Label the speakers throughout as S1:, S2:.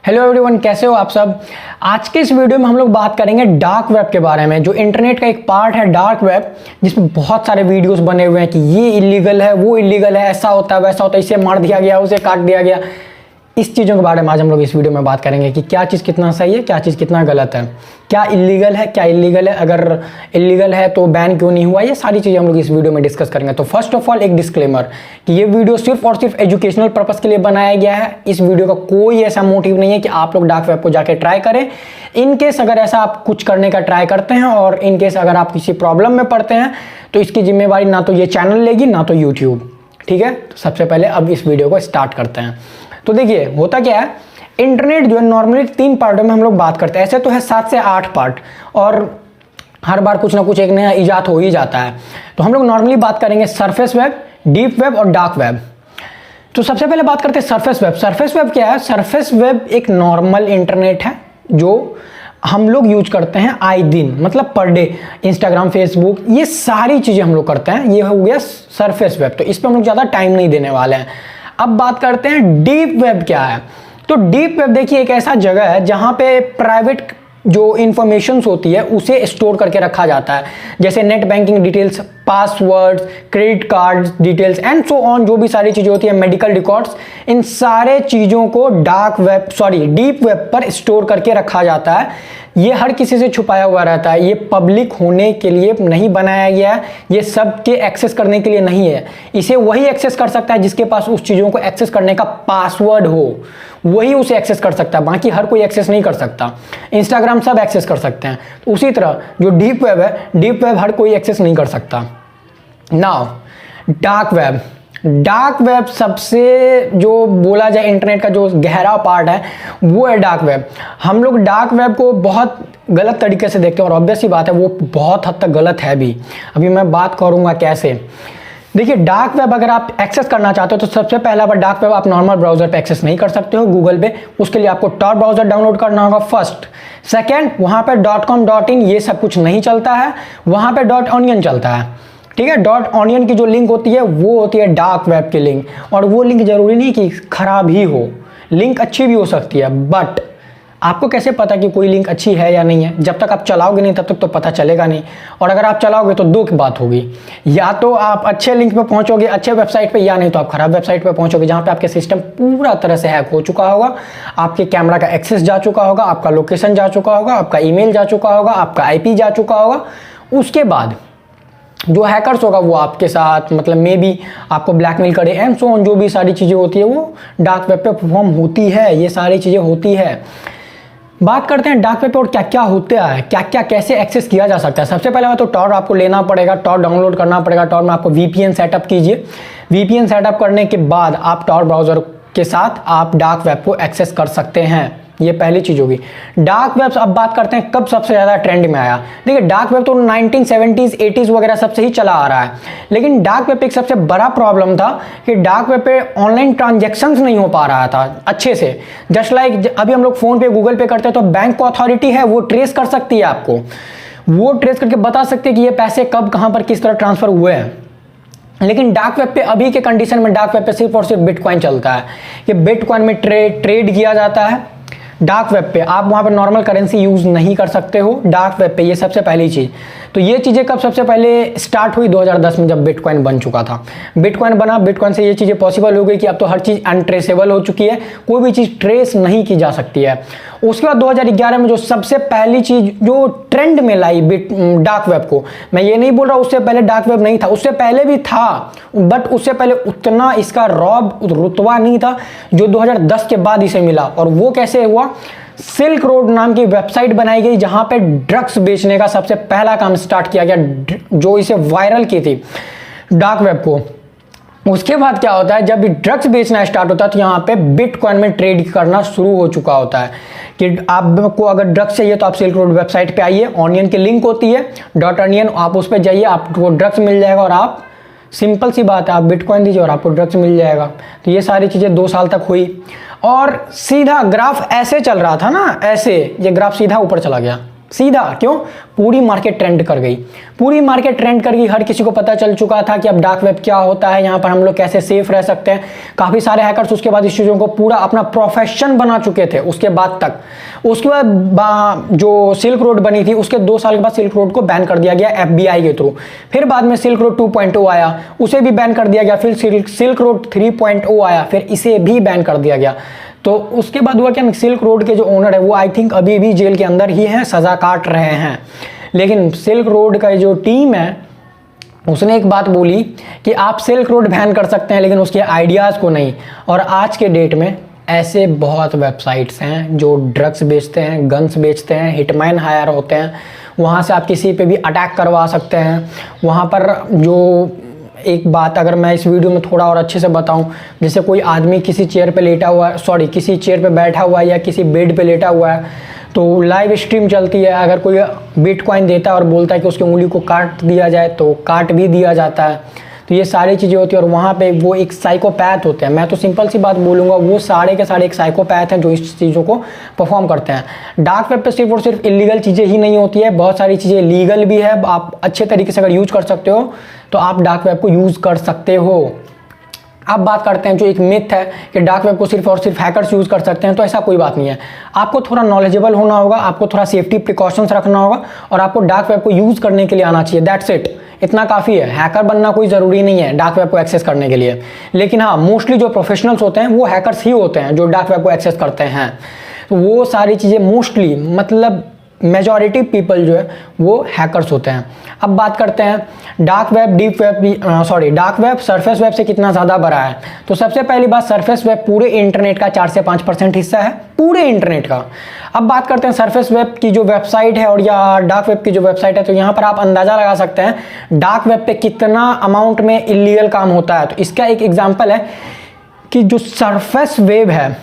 S1: Hello everyone, कैसे हो आप सब। आज के इस वीडियो में हम लोग बात करेंगे डार्क वेब के बारे में, जो इंटरनेट का एक पार्ट है डार्क वेब, जिसमें बहुत सारे वीडियोस बने हुए हैं कि ये इलीगल है, वो इलीगल है, ऐसा होता है वैसा होता है, इसे मार दिया गया, उसे काट दिया गया। इस चीज़ों के बारे में आज हम लोग इस वीडियो में बात करेंगे कि क्या चीज़ कितना सही है, क्या चीज़ कितना गलत है, क्या इलीगल है, क्या इलीगल है, अगर इलीगल है तो बैन क्यों नहीं हुआ, ये सारी चीज़ें हम लोग इस वीडियो में डिस्कस करेंगे। तो फर्स्ट ऑफ ऑल एक डिस्क्लेमर कि ये वीडियो सिर्फ और सिर्फ एजुकेशनल पर्पस के लिए बनाया गया है। इस वीडियो का कोई ऐसा मोटिव नहीं है कि आप लोग डार्क वेब को जाके ट्राई करें। इन केस अगर ऐसा आप कुछ करने का ट्राई करते हैं और इन केस अगर आप किसी प्रॉब्लम में पड़ते हैं तो इसकी जिम्मेवारी ना तो ये चैनल लेगी ना तो यूट्यूब। ठीक है, तो सबसे पहले अब इस वीडियो को स्टार्ट करते हैं। तो देखिए होता क्या है, इंटरनेट जो है नॉर्मली 3 पार्टों में हम लोग बात करते हैं। ऐसे तो है 7 से 8 पार्ट और हर बार कुछ ना कुछ एक नया इजाद हो ही जाता है। तो हम लोग नॉर्मली बात करेंगे सरफेस वेब, डीप वेब और डार्क वेब। तो सबसे पहले बात करते हैं सरफेस वेब। सरफेस वेब क्या है? सरफेस वेब एक नॉर्मल इंटरनेट है जो हम लोग यूज करते हैं आए दिन, मतलब पर डे। इंस्टाग्राम, फेसबुक, ये सारी चीज़ें हम लोग करते हैं। ये हो गया सरफेस वेब, तो इस पर हम लोग ज़्यादा टाइम नहीं देने वाले हैं। अब बात करते हैं डीप वेब क्या है। तो डीप वेब देखिए एक ऐसा जगह है जहां पे प्राइवेट जो इंफॉर्मेशंस होती है उसे स्टोर करके रखा जाता है, जैसे net banking details, passwords, credit card details and so on, जो भी सारी चीज़ें होती है, मेडिकल रिकॉर्ड्स, इन सारे चीज़ों को डीप वेब पर स्टोर करके रखा जाता है। ये हर किसी से छुपाया हुआ रहता है, ये पब्लिक होने के लिए नहीं बनाया गया है, ये सबके एक्सेस करने के लिए नहीं है। इसे वही एक्सेस कर सकता है जिसके पास उस चीज़ों को एक्सेस करने का पासवर्ड हो, वही उसे एक्सेस कर सकता है, बाकी हर कोई एक्सेस नहीं कर सकता। इंस्टाग्राम सब एक्सेस कर सकते हैं, उसी तरह जो डीप वेब है, डीप वेब हर कोई एक्सेस नहीं कर सकता। Now dark web. Dark web सबसे जो बोला जाए इंटरनेट का जो गहरा पार्ट है वो है डार्क वेब। हम लोग डार्क वेब को बहुत गलत तरीके से देखते हैं और ऑब्वियस सी बात है वो बहुत हद तक गलत है भी। अभी मैं बात करूंगा कैसे। देखिए डार्क वेब अगर आप एक्सेस करना चाहते हो तो सबसे पहला बार डार्क वेब आप नॉर्मल ब्राउजर पे एक्सेस नहीं कर सकते हो गूगल पे। उसके लिए आपको tor ब्राउजर डाउनलोड करना होगा फर्स्ट। सेकेंड, वहाँ पे .com .in ये सब कुछ नहीं चलता है, वहाँ पे .onion चलता है। ठीक है, .onion की जो लिंक होती है वो होती है डार्क वेब की लिंक, और वो लिंक जरूरी नहीं कि खराब ही हो, लिंक अच्छी भी हो सकती है। बट आपको कैसे पता कि कोई लिंक अच्छी है या नहीं है? जब तक आप चलाओगे नहीं तब तक तो पता चलेगा नहीं। और अगर आप चलाओगे तो दो की बात होगी, या तो आप अच्छे लिंक पे पहुंचोगे, अच्छे वेबसाइट पे, या नहीं तो आप खराब वेबसाइट पे पहुंचोगे जहां पे आपके सिस्टम पूरा तरह से हैक हो चुका होगा, आपके कैमरा का एक्सेस जा चुका होगा, आपका लोकेशन जा चुका होगा, आपका ईमेल जा चुका होगा, आपका आईपी जा चुका होगा। उसके बाद जो हैकर्स होगा वो आपके साथ मतलब मे बी आपको ब्लैकमेल करे एंड सो ऑन, जो भी सारी चीज़ें होती है वो डार्क वेब पे परफॉर्म होती है। ये सारी चीज़ें होती है। बात करते हैं डार्क वेब पे और क्या क्या होता है, क्या क्या कैसे एक्सेस किया जा सकता है। सबसे पहले बात तो tor आपको लेना पड़ेगा, tor डाउनलोड करना पड़ेगा। tor में आपको VPN सेटअप कीजिए। VPN सेटअप करने के बाद आप tor ब्राउजर के साथ आप डार्क वेब को एक्सेस कर सकते हैं। ये पहली चीज होगी। डार्क वेब अब बात करते हैं कब सबसे ज्यादा ट्रेंड में आया। देखिए डार्क वेब तो 1970s 80s वगैरह सबसे ही चला आ रहा है, लेकिन डार्क वेब पे एक सबसे बड़ा प्रॉब्लम था कि डार्क वेब पे ऑनलाइन ट्रांजैक्शंस नहीं हो पा रहा था अच्छे से। जस्ट लाइक अभी हम लोग फोन पे गूगल पे करते हैं तो बैंक को अथॉरिटी है, वो ट्रेस कर सकती है, आपको वो ट्रेस करके बता सकते हैं कि ये पैसे कब कहां पर किस तरह ट्रांसफर हुए हैं। लेकिन डार्क वेब पे अभी के कंडीशन में डार्क वेब पे सिर्फ और सिर्फ बिटकॉइन चलता है। ये बिटकॉइन में ट्रेड किया जाता है डार्क वेब पे। आप वहाँ पे नॉर्मल करेंसी यूज़ नहीं कर सकते हो डार्क वेब पे, ये सबसे पहली चीज़। तो ये चीज़ें कब सबसे पहले स्टार्ट हुई? 2010 में, जब बिटकॉइन बन चुका था। बिटकॉइन बना, बिटकॉइन से ये चीज़ें पॉसिबल हो गई कि अब तो हर चीज़ अनट्रेसेबल हो चुकी है, कोई भी चीज़ ट्रेस नहीं की जा सकती है। उसके बाद 2011 में जो सबसे पहली चीज़ जो ट्रेंड में लाई डार्क वेब को, मैं ये नहीं बोल रहा उससे पहले डार्क वेब नहीं था, उससे पहले भी था, बट उससे पहले उतना इसका रुतबा नहीं था जो 2010 के बाद इसे मिला। और वो कैसे हुआ? सिल्क रोड नाम की वेबसाइट बनाई गई जहां पे ड्रग्स बेचने का सबसे पहला काम स्टार्ट किया गया, जो इसे वायरल की थी डार्क वेब को। उसके बाद क्या होता है, जब भी ड्रग्स बेचना स्टार्ट होता है तो यहाँ पे बिटकॉइन में ट्रेड करना शुरू हो चुका होता है कि आपको अगर ड्रग्स चाहिए तो आप सिल्क रोड वेबसाइट पे आइए, ऑनियन की लिंक होती है .onion, आप उस पर जाइए, आपको ड्रग्स मिल जाएगा और आप सिंपल सी बात है, आप बिटकॉइन दीजिए और आपको ड्रग्स मिल जाएगा। तो ये सारी चीज़ें 2 साल तक हुई और सीधा ग्राफ ऐसे चल रहा था ना, ऐसे ये ग्राफ सीधा ऊपर चला गया, सीधा। क्यों? पूरी मार्केट ट्रेंड कर गई, पूरी मार्केट ट्रेंड कर गई। हर किसी को पता चल चुका था कि अब डार्क वेब क्या होता है, यहाँ पर हम लोग कैसे सेफ रह सकते हैं। काफ़ी सारे हैकर्स उसके बाद इस चीज़ों को पूरा अपना प्रोफेशन बना चुके थे उसके बाद तक। उसके बाद जो सिल्क रोड बनी थी, उसके 2 साल के बाद सिल्क रोड को बैन कर दिया गया FBI के थ्रू। फिर बाद में सिल्क रोड 2.0 आया, उसे भी बैन कर दिया गया। फिर सिल्क रोड 3.0 आया, फिर इसे भी बैन कर दिया गया। तो उसके बाद हुआ क्या, सिल्क रोड के जो ओनर है वो आई थिंक अभी भी जेल के अंदर ही हैं, सज़ा काट रहे हैं। लेकिन सिल्क रोड का जो टीम है उसने एक बात बोली कि आप सिल्क रोड बैन कर सकते हैं लेकिन उसके आइडियाज़ को नहीं। और आज के डेट में ऐसे बहुत वेबसाइट्स हैं जो ड्रग्स बेचते हैं, गन्स बेचते हैं, हिटमैन हायर होते हैं, वहाँ से आप किसी पे भी अटैक करवा सकते हैं। वहाँ पर जो एक बात अगर मैं इस वीडियो में थोड़ा और अच्छे से बताऊं, जैसे कोई आदमी किसी चेयर पे लेटा हुआ है, सॉरी किसी चेयर पे बैठा हुआ है या किसी बेड पे लेटा हुआ है, तो लाइव स्ट्रीम चलती है। अगर कोई बिटकॉइन देता है और बोलता है कि उसकी उंगली को काट दिया जाए तो काट भी दिया जाता है। तो ये सारी चीज़ें होती है और वहाँ पे वो एक साइकोपैथ होते हैं। मैं तो सिंपल सी बात बोलूँगा, वो सारे के सारे एक साइकोपैथ हैं जो इस चीज़ों को परफॉर्म करते हैं। डार्क वेब पे सिर्फ और सिर्फ इलीगल चीज़ें ही नहीं होती है, बहुत सारी चीज़ें लीगल भी है। आप अच्छे तरीके से अगर यूज कर सकते हो तो आप डार्क वेब को यूज़ कर सकते हो। अब बात करते हैं जो एक मिथ है कि डार्क वेब को सिर्फ और सिर्फ हैकर्स यूज़ कर सकते हैं, तो ऐसा कोई बात नहीं है। आपको थोड़ा नॉलेजेबल होना होगा, आपको थोड़ा सेफ्टी प्रिकॉशंस रखना होगा और आपको डार्क वेब को यूज़ करने के लिए आना चाहिए। दैट्स इट, इतना काफ़ी है। हैकर बनना कोई ज़रूरी नहीं है डार्क वेब को एक्सेस करने के लिए। लेकिन हाँ, मोस्टली जो प्रोफेशनल्स होते हैं वो हैकर्स ही होते हैं जो डार्क वेब को एक्सेस करते हैं। तो वो सारी चीज़ें मोस्टली मतलब मेजॉरिटी पीपल जो है वो हैकर्स होते हैं। अब बात करते हैं dark web dark web surface web से कितना ज़्यादा बड़ा है। तो सबसे पहली बात, सरफेस वेब पूरे इंटरनेट का 4 से 5% हिस्सा है, पूरे इंटरनेट का। अब बात करते हैं सरफेस वेब की जो वेबसाइट है और या डार्क वेब की जो वेबसाइट है, तो यहाँ पर आप अंदाज़ा लगा सकते हैं डार्क वेब पे कितना अमाउंट में इलीगल काम होता है। तो इसका एक एग्जाम्पल है कि जो सरफेस वेब है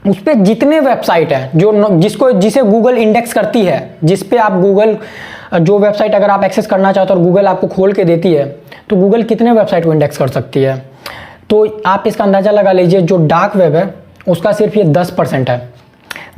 S1: उस पर जितने वेबसाइट हैं जिसे गूगल इंडेक्स करती है, जिस पे आप गूगल जो वेबसाइट अगर आप एक्सेस करना चाहते हो और गूगल आपको खोल के देती है, तो गूगल कितने वेबसाइट को इंडेक्स कर सकती है। तो आप इसका अंदाज़ा लगा लीजिए, जो डार्क वेब है उसका सिर्फ ये 10% है।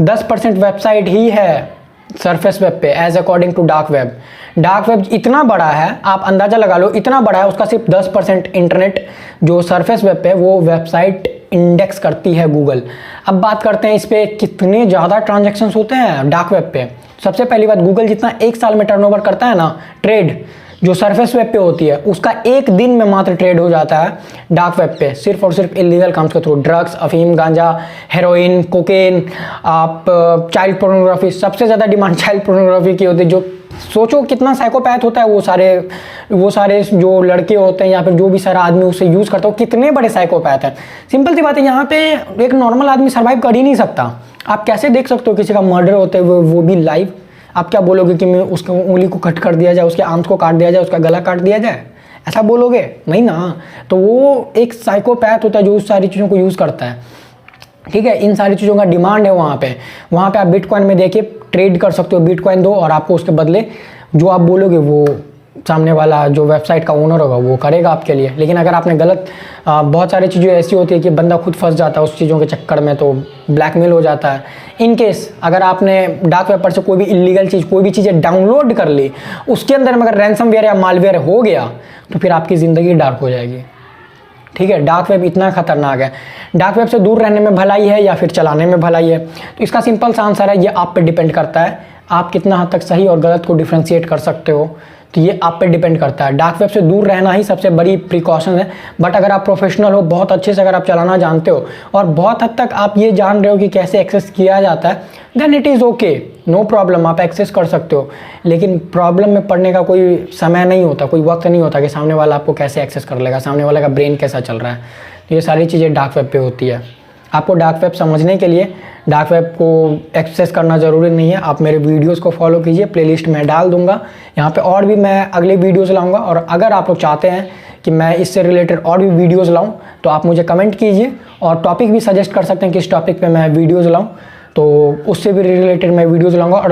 S1: 10% वेबसाइट ही है सरफेस वेब पे as according to dark web. Dark web इतना बड़ा है, आप अंदाज़ा लगा लो इतना बड़ा है, उसका सिर्फ 10% इंटरनेट जो सरफेस वेब पे वो वेबसाइट इंडेक्स करती है गूगल। अब बात करते हैं इस पे कितने ज़्यादा ट्रांजैक्शंस होते हैं डार्क वेब पे। सबसे पहली बात, गूगल जितना एक साल में टर्नओवर करता है ना ट्रेड, जो सरफेस वेब पे होती है उसका एक दिन में मात्र ट्रेड हो जाता है डार्क वेब पे, सिर्फ और सिर्फ इलीगल काम्स के थ्रू। ड्रग्स, अफीम, गांजा, हेरोइन, कोकेन, आप चाइल्ड पोर्नोग्राफी, सबसे ज़्यादा डिमांड चाइल्ड पोर्नोग्राफी की होती है। जो सोचो कितना साइकोपैथ होता है वो सारे जो लड़के होते हैं या फिर जो भी सारा आदमी उसे यूज़ करता है, कितने बड़े साइकोपैथ हैं। सिंपल सी बात है, यहाँ पे एक नॉर्मल आदमी सर्वाइव कर ही नहीं सकता। आप कैसे देख सकते हो किसी का मर्डर होते हुए, वो भी लाइव। आप क्या बोलोगे कि मैं उसकी उंगली को कट कर दिया जाए, उसके आर्म्स को काट दिया जाए, उसका गला काट दिया जाए, ऐसा बोलोगे? नहीं ना। तो वो एक साइकोपैथ होता है जो उस सारी चीज़ों को यूज़ करता है। ठीक है, इन सारी चीज़ों का डिमांड है वहाँ पे आप बिटकॉइन में देखिए ट्रेड कर सकते हो, बिटकॉइन दो और आपको उसके बदले जो आप बोलोगे वो सामने वाला जो वेबसाइट का ओनर होगा वो करेगा आपके लिए। लेकिन अगर आपने गलत बहुत सारी चीज़ें ऐसी होती है कि बंदा खुद फंस जाता है उस चीज़ों के चक्कर में, तो ब्लैकमेल हो जाता है। इन केस अगर आपने डार्क वेब पर से कोई भी इलीगल चीज़, कोई भी चीज़ें डाउनलोड कर ली, उसके अंदर में अगर रैंसमवेयर या मालवेयर हो गया तो फिर आपकी ज़िंदगी डार्क हो जाएगी। ठीक है, डार्क वेब इतना खतरनाक है। डार्क वेब से दूर रहने में भलाई है या फिर चलाने में भलाई है, तो इसका सिंपल सा आंसर है, ये आप पे डिपेंड करता है। आप कितना हद तक सही और गलत को डिफ्रेंशिएट कर सकते हो, तो ये आप पे डिपेंड करता है। डार्क वेब से दूर रहना ही सबसे बड़ी प्रिकॉशन है। बट अगर आप प्रोफेशनल हो, बहुत अच्छे से अगर आप चलाना जानते हो और बहुत हद तक आप ये जान रहे हो कि कैसे एक्सेस किया जाता है, then it is okay, no problem, आप एक्सेस कर सकते हो। लेकिन प्रॉब्लम में पड़ने का कोई समय नहीं होता, कोई वक्त नहीं होता कि सामने वाला आपको कैसे एक्सेस कर लेगा, सामने वाले का ब्रेन कैसा चल रहा है। तो ये सारी चीज़ें डार्क वेब पे होती है। आपको डार्क वेब समझने के लिए डार्क वेब को एक्सेस करना ज़रूरी नहीं है। आप मेरे वीडियोस को फॉलो कीजिए, प्लेलिस्ट में डाल दूंगा। यहाँ पे और भी मैं अगले वीडियोस लाऊंगा, और अगर आप लोग चाहते हैं कि मैं इससे रिलेटेड और भी वीडियोस लाऊं तो आप मुझे कमेंट कीजिए और टॉपिक भी सजेस्ट कर सकते हैं कि इस टॉपिक पे मैं वीडियोस लाऊं, तो उससे भी रिलेटेड मैं वीडियोस लाऊंगा। और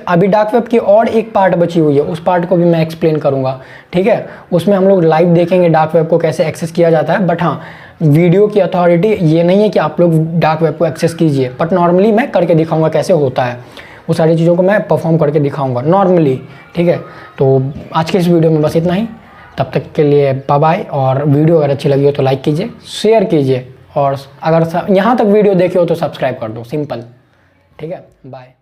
S1: अभी डार्क वेब की और एक पार्ट बची हुई है, उस पार्ट को भी मैं एक्सप्लेन करूँगा। ठीक है, उसमें हम लोग लाइव देखेंगे डार्क वेब को कैसे एक्सेस किया जाता है। बट हाँ, वीडियो की अथॉरिटी ये नहीं है कि आप लोग डार्क वेब को एक्सेस कीजिए, बट नॉर्मली मैं करके दिखाऊंगा कैसे होता है। वो सारी चीज़ों को मैं परफॉर्म करके दिखाऊंगा नॉर्मली। ठीक है, तो आज के इस वीडियो में बस इतना ही। तब तक के लिए बाय बाय। और वीडियो अगर अच्छी लगी हो तो लाइक कीजिए, शेयर कीजिए, और अगर यहाँ तक वीडियो देखे हो तो सब्सक्राइब कर दो, सिंपल। ठीक है, बाय।